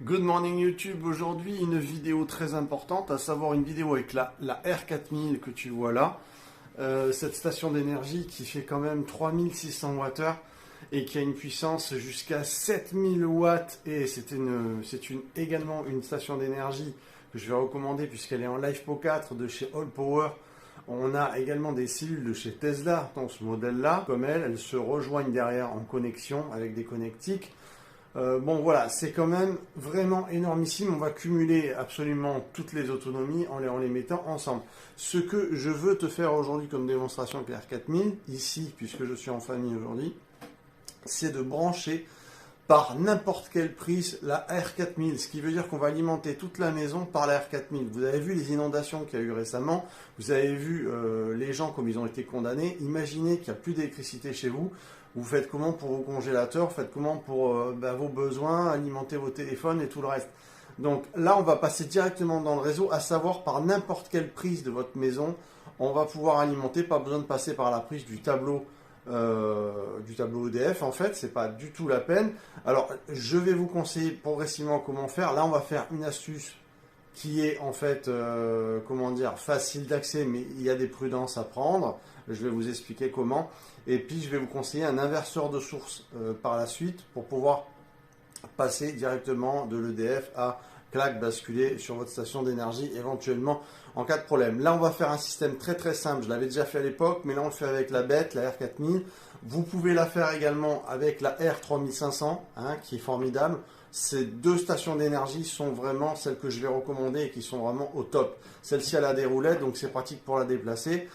Good morning YouTube, aujourd'hui une vidéo très importante, à savoir une vidéo avec la R4000 que tu vois là, cette station d'énergie qui fait quand même 3600 Wh et qui a une puissance jusqu'à 7000 watts et c'est également une station d'énergie que je vais recommander puisqu'elle est en LiFePO 4 de chez All Power. On a également des cellules de chez Tesla dans ce modèle là, comme elles se rejoignent derrière en connexion avec des connectiques. Bon voilà, c'est quand même vraiment énormissime. On va cumuler absolument toutes les autonomies en les mettant ensemble. Ce que je veux te faire aujourd'hui comme démonstration avec la R4000, ici, puisque je suis en famille aujourd'hui, c'est de brancher par n'importe quelle prise la R4000. Ce qui veut dire qu'on va alimenter toute la maison par la R4000. Vous avez vu les inondations qu'il y a eu récemment. Vous avez vu les gens comme ils ont été condamnés. Imaginez qu'il n'y a plus d'électricité chez vous. Vous faites comment pour vos congélateurs, vous faites comment pour vos besoins, alimenter vos téléphones et tout le reste. Donc là, on va passer directement dans le réseau, à savoir par n'importe quelle prise de votre maison, on va pouvoir alimenter, pas besoin de passer par la prise du tableau EDF, en fait, c'est pas du tout la peine. Alors, je vais vous conseiller progressivement comment faire. Là, on va faire une astuce qui est en fait, comment dire, facile d'accès, mais il y a des prudences à prendre. Je vais vous expliquer comment. Et puis, je vais vous conseiller un inverseur de source par la suite pour pouvoir passer directement de l'EDF à clac, basculer sur votre station d'énergie éventuellement en cas de problème. Là, on va faire un système très très simple. Je l'avais déjà fait à l'époque, mais là, on le fait avec la bête, la R4000. Vous pouvez la faire également avec la R3500, qui est formidable. Ces deux stations d'énergie sont vraiment celles que je vais recommander et qui sont vraiment au top. Celle-ci, elle a des roulettes, donc c'est pratique pour la déplacer.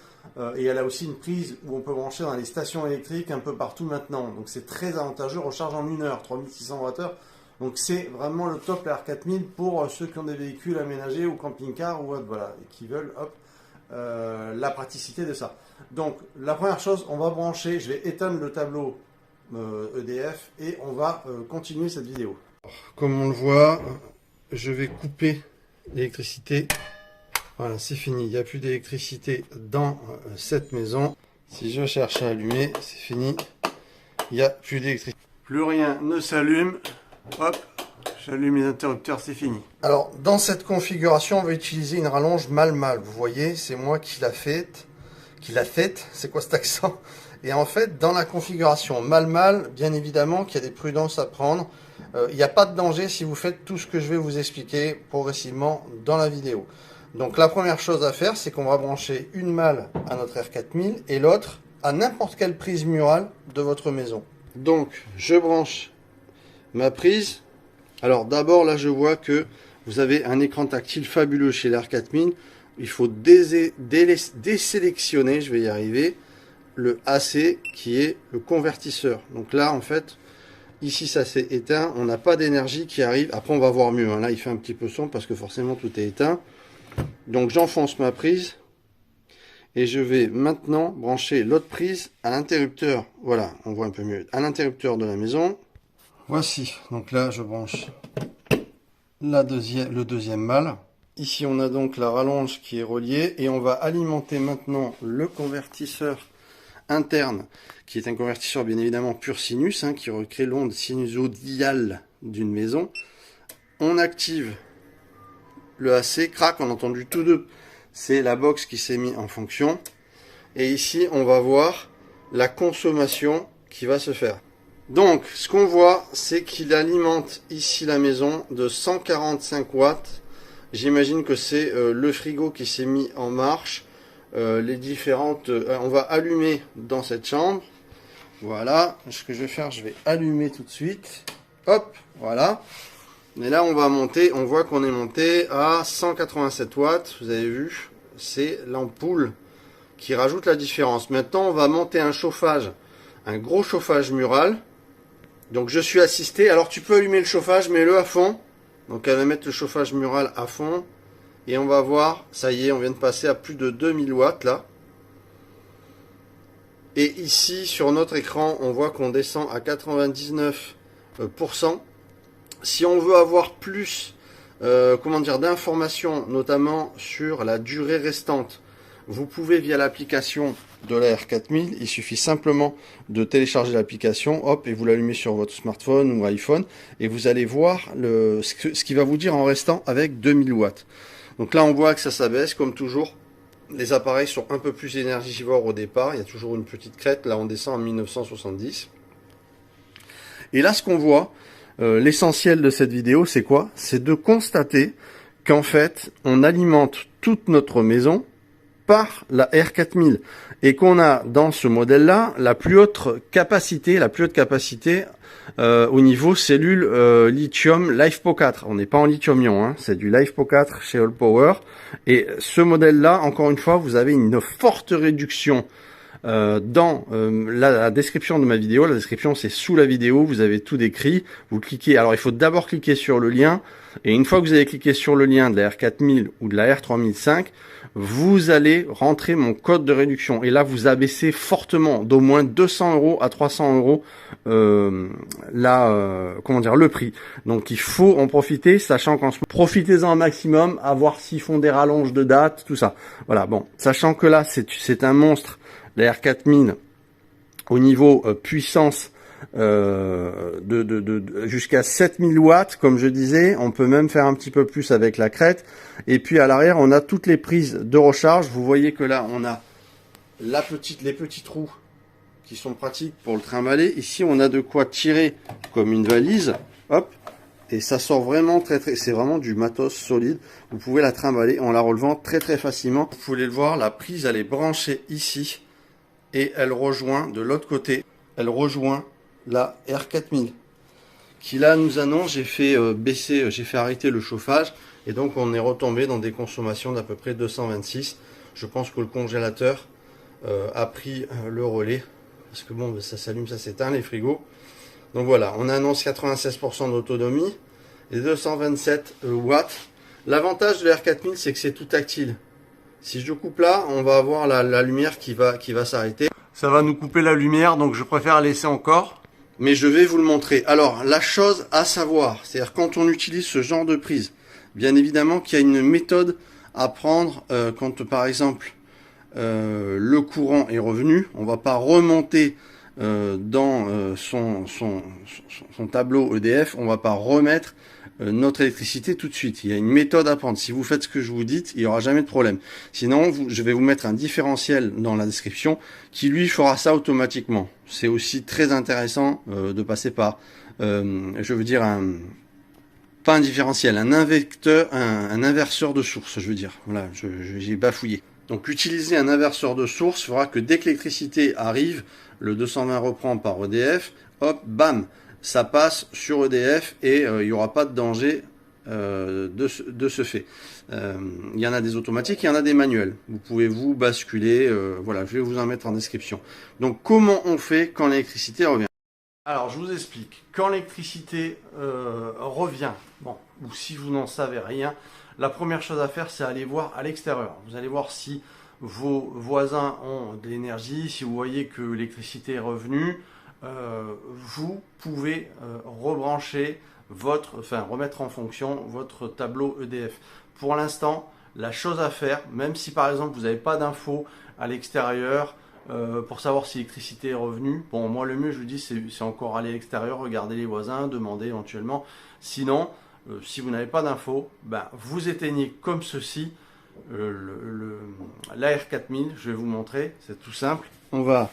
Et elle a aussi une prise où on peut brancher dans les stations électriques un peu partout maintenant. Donc c'est très avantageux, recharge en 1 heure, 3600 Wh. Donc c'est vraiment le top, la R4000 pour ceux qui ont des véhicules aménagés ou camping-car ou autre, voilà, et qui veulent la praticité de ça. Donc la première chose, on va brancher, je vais éteindre le tableau EDF et on va continuer cette vidéo. Comme on le voit, je vais couper l'électricité. Voilà, c'est fini, il n'y a plus d'électricité dans cette maison. Si je cherche à allumer, c'est fini, il n'y a plus d'électricité. Plus rien ne s'allume. Hop, j'allume les interrupteurs, c'est fini. Alors, dans cette configuration, on va utiliser une rallonge mal-mal. Vous voyez, c'est moi qui l'a faite. C'est quoi cet accent? Et en fait, dans la configuration mal-mal, bien évidemment qu'il y a des prudences à prendre. Il n'y a pas de danger si vous faites tout ce que je vais vous expliquer progressivement dans la vidéo. Donc la première chose à faire, c'est qu'on va brancher une malle à notre R4000 et l'autre à n'importe quelle prise murale de votre maison. Donc, je branche ma prise. Alors d'abord, là, je vois que vous avez un écran tactile fabuleux chez la R4000. Il faut désélectionner, je vais y arriver, le AC qui est le convertisseur. Donc là, en fait, ici, ça s'est éteint. On n'a pas d'énergie qui arrive. Après, on va voir mieux. Là, il fait un petit peu sombre parce que forcément, tout est éteint. Donc, j'enfonce ma prise. Et je vais maintenant brancher l'autre prise à l'interrupteur. Voilà, on voit un peu mieux. À l'interrupteur de la maison. Voici. Donc là, je branche le deuxième mâle. Ici, on a donc la rallonge qui est reliée. Et on va alimenter maintenant le convertisseur interne, qui est un convertisseur bien évidemment pur sinus, qui recrée l'onde sinusoïdale d'une maison. On active le AC, crac, on a entendu tous deux. C'est la box qui s'est mise en fonction. Et ici, on va voir la consommation qui va se faire. Donc, ce qu'on voit, c'est qu'il alimente ici la maison de 145 watts. J'imagine que c'est le frigo qui s'est mis en marche. Les différentes... on va allumer dans cette chambre. Voilà. Ce que je vais faire, je vais allumer tout de suite. Hop, voilà. Et là, on va monter, on voit qu'on est monté à 187 watts. Vous avez vu, c'est l'ampoule qui rajoute la différence. Maintenant, on va monter un chauffage, un gros chauffage mural. Donc, je suis assisté. Alors, tu peux allumer le chauffage, mets-le à fond. Donc, elle va mettre le chauffage mural à fond. Et on va voir, ça y est, on vient de passer à plus de 2000 watts, là. Et ici, sur notre écran, on voit qu'on descend à 99%. Si on veut avoir plus d'informations, notamment sur la durée restante, vous pouvez via l'application de la R4000, il suffit simplement de télécharger l'application, hop, et vous l'allumez sur votre smartphone ou iPhone, et vous allez voir ce qu'il va vous dire en restant avec 2000 watts. Donc là, on voit que ça s'abaisse, comme toujours. Les appareils sont un peu plus énergivores au départ, il y a toujours une petite crête, là on descend en 1970. Et là, ce qu'on voit, l'essentiel de cette vidéo, c'est quoi? C'est de constater qu'en fait, on alimente toute notre maison par la R4000 et qu'on a dans ce modèle-là la plus haute capacité au niveau cellule lithium LiFePO 4. On n'est pas en lithium-ion, hein, c'est du LiFePO 4 chez Allpower. Et ce modèle-là, encore une fois, vous avez une forte réduction dans la description de ma vidéo. La description, c'est sous la vidéo, vous avez tout décrit. Vous cliquez, alors il faut d'abord cliquer sur le lien, et une fois que vous avez cliqué sur le lien de la R4000 ou de la R3005, vous allez rentrer mon code de réduction, et là vous abaissez fortement d'au moins 200 € à 300 € le prix. Donc il faut en profiter, sachant qu'en ce moment, profitez-en un maximum, à voir s'ils font des rallonges de date, tout ça. Voilà, bon, sachant que là c'est un monstre, la R4000, au niveau puissance jusqu'à 7000 watts, comme je disais. On peut même faire un petit peu plus avec la crête. Et puis à l'arrière, on a toutes les prises de recharge. Vous voyez que là, on a les petits trous qui sont pratiques pour le trimballer. Ici, on a de quoi tirer comme une valise. Hop. Et ça sort vraiment c'est vraiment du matos solide. Vous pouvez la trimballer en la relevant très facilement. Vous pouvez le voir, la prise, elle est branchée ici. Et elle rejoint de l'autre côté. Elle rejoint la R4000 qui là nous annonce, j'ai fait arrêter le chauffage et donc on est retombé dans des consommations d'à peu près 226. Je pense que le congélateur a pris le relais parce que bon, ça s'allume, ça s'éteint les frigos. Donc voilà, on annonce 96% d'autonomie et 227 watts. L'avantage de la R4000, c'est que c'est tout tactile. Si je coupe là, on va avoir la lumière qui va s'arrêter. Ça va nous couper la lumière, donc je préfère laisser encore. Mais je vais vous le montrer. Alors, la chose à savoir, c'est-à-dire quand on utilise ce genre de prise, bien évidemment qu'il y a une méthode à prendre quand, par exemple, le courant est revenu. On va pas remonter dans son tableau EDF, on va pas remettre notre électricité tout de suite. Il y a une méthode à prendre. Si vous faites ce que je vous dis, il n'y aura jamais de problème. Sinon, je vais vous mettre un différentiel dans la description qui lui fera ça automatiquement. C'est aussi très intéressant de passer par, je veux dire, pas un différentiel, un inverseur de source, je veux dire. Voilà, j'ai bafouillé. Donc utiliser un inverseur de source fera que dès que l'électricité arrive, le 220 reprend par EDF, hop, bam, ça passe sur EDF et il n'y aura pas de danger de ce fait. Il y en a des automatiques, il y en a des manuels. Vous pouvez vous basculer, voilà, je vais vous en mettre en description. Donc comment on fait quand l'électricité revient? Alors je vous explique. Quand l'électricité revient, bon, ou si vous n'en savez rien, la première chose à faire, c'est aller voir à l'extérieur. Vous allez voir si vos voisins ont de l'énergie, si vous voyez que l'électricité est revenue, vous pouvez rebrancher remettre en fonction votre tableau EDF. Pour l'instant, la chose à faire, même si par exemple vous n'avez pas d'infos à l'extérieur pour savoir si l'électricité est revenue, bon, moi le mieux, je vous dis, c'est encore aller à l'extérieur, regarder les voisins, demander éventuellement. Sinon, si vous n'avez pas d'infos, ben, vous éteignez comme ceci la R4000, je vais vous montrer, c'est tout simple. On va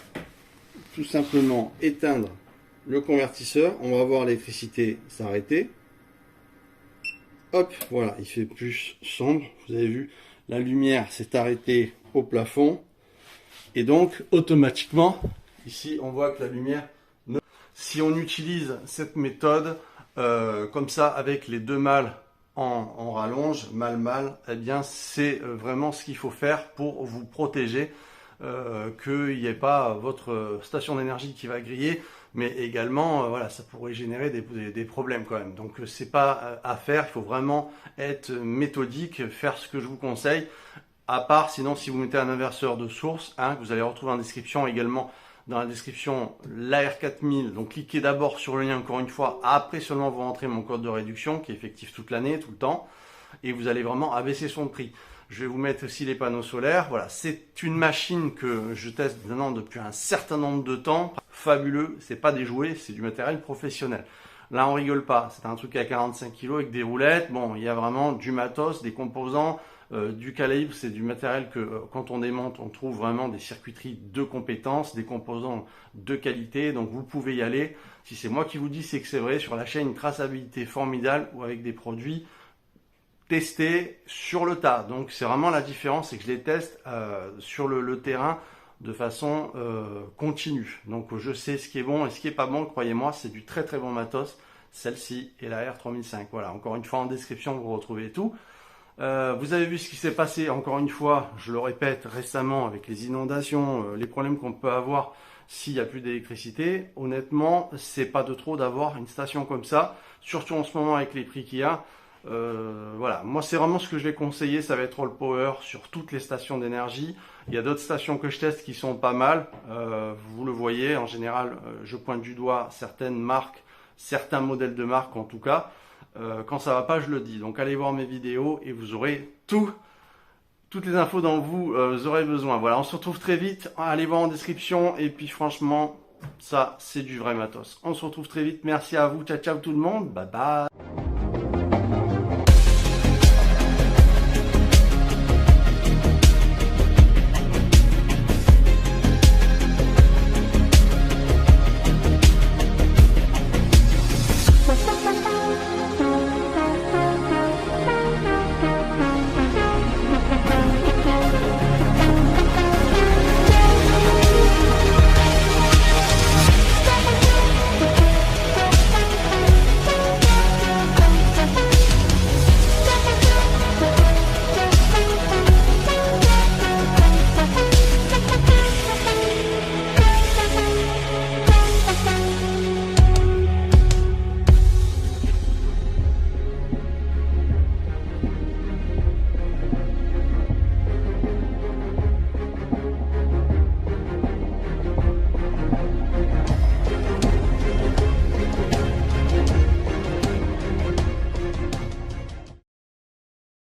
tout simplement éteindre le convertisseur, on va voir l'électricité s'arrêter. Hop, voilà, il fait plus sombre, vous avez vu, la lumière s'est arrêtée au plafond. Et donc, automatiquement, ici, on voit que la lumière... Si on utilise cette méthode, comme ça, avec les deux mâles en rallonge, mâle, eh bien, c'est vraiment ce qu'il faut faire pour vous protéger, qu'il n'y ait pas votre station d'énergie qui va griller, mais également, voilà, ça pourrait générer des problèmes quand même. Donc, c'est pas à faire, il faut vraiment être méthodique, faire ce que je vous conseille. À part, sinon, si vous mettez un inverseur de source, hein, que vous allez retrouver en description également, dans la description, la R4000. Donc, cliquez d'abord sur le lien, encore une fois. Après seulement, vous rentrez mon code de réduction, qui est effectif toute l'année, tout le temps. et vous allez vraiment abaisser son prix. Je vais vous mettre aussi les panneaux solaires. Voilà, c'est une machine que je teste maintenant depuis un certain nombre de temps. Fabuleux, c'est pas des jouets, c'est du matériel professionnel. Là, on rigole pas. C'est un truc à 45 kg avec des roulettes. Bon, il y a vraiment du matos, des composants, du calibre. C'est du matériel que quand on démonte, on trouve vraiment des circuiteries de compétences, des composants de qualité. Donc, vous pouvez y aller. Si c'est moi qui vous dis, c'est que c'est vrai. Sur la chaîne, une traçabilité formidable ou avec des produits testés sur le tas. Donc, c'est vraiment la différence, c'est que je les teste sur le terrain de façon continue. Donc je sais ce qui est bon et ce qui est pas bon, croyez-moi, c'est du très très bon matos. Celle-ci et la R3005. Voilà, encore une fois en description, vous retrouvez tout. Vous avez vu ce qui s'est passé, encore une fois, je le répète, récemment avec les inondations, les problèmes qu'on peut avoir s'il n'y a plus d'électricité. Honnêtement, c'est pas de trop d'avoir une station comme ça, surtout en ce moment avec les prix qu'il y a. Voilà, moi c'est vraiment ce que je vais conseiller, ça va être All Power sur toutes les stations d'énergie. Il y a d'autres stations que je teste qui sont pas mal, vous le voyez, en général je pointe du doigt certaines marques, certains modèles de marques en tout cas. Quand ça va pas, je le dis, donc allez voir mes vidéos et vous aurez toutes les infos dont vous aurez besoin. Voilà, on se retrouve très vite, allez voir en description et puis franchement, ça c'est du vrai matos. On se retrouve très vite, merci à vous, ciao ciao tout le monde, bye bye.